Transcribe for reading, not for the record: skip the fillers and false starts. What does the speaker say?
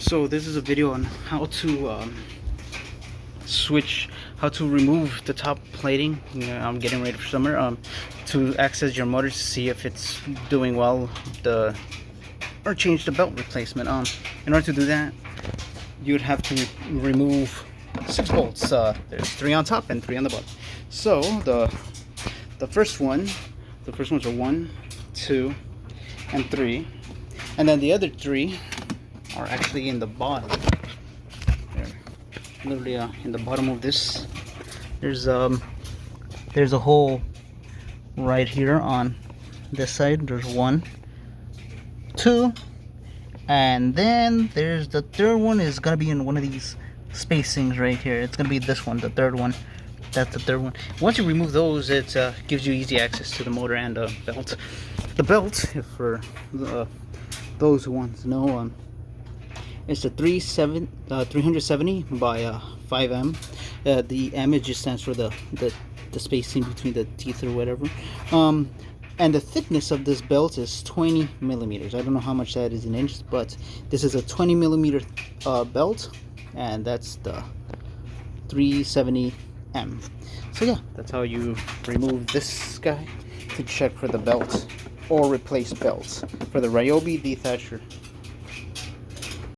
So this is a video on how to how to remove the top plating. I'm getting ready for summer. To access your motor to see if it's doing well, or change the belt replacement. In order to do that, you would have to remove 6 bolts. There's 3 on top and 3 on the bottom. So the first ones are 1, 2, and 3, and then the other 3 are actually in the bottom. They're literally in the bottom of this. There's a hole right here on this side. There's 1, 2, and then there's the third one is gonna be in one of these spacings right here. It's gonna be this one, the third one. That's the third one. Once you remove those, it gives you easy access to the motor and the belt. The belt, for those who want to know, it's a 370 by 5M. The M just stands for the spacing between the teeth or whatever. And the thickness of this belt is 20 millimeters. I don't know how much that is in inches, but this is a 20 millimeter belt, and that's the 370M. So yeah, that's how you remove this guy to check for the belt or replace belts for the Ryobi Dethatcher.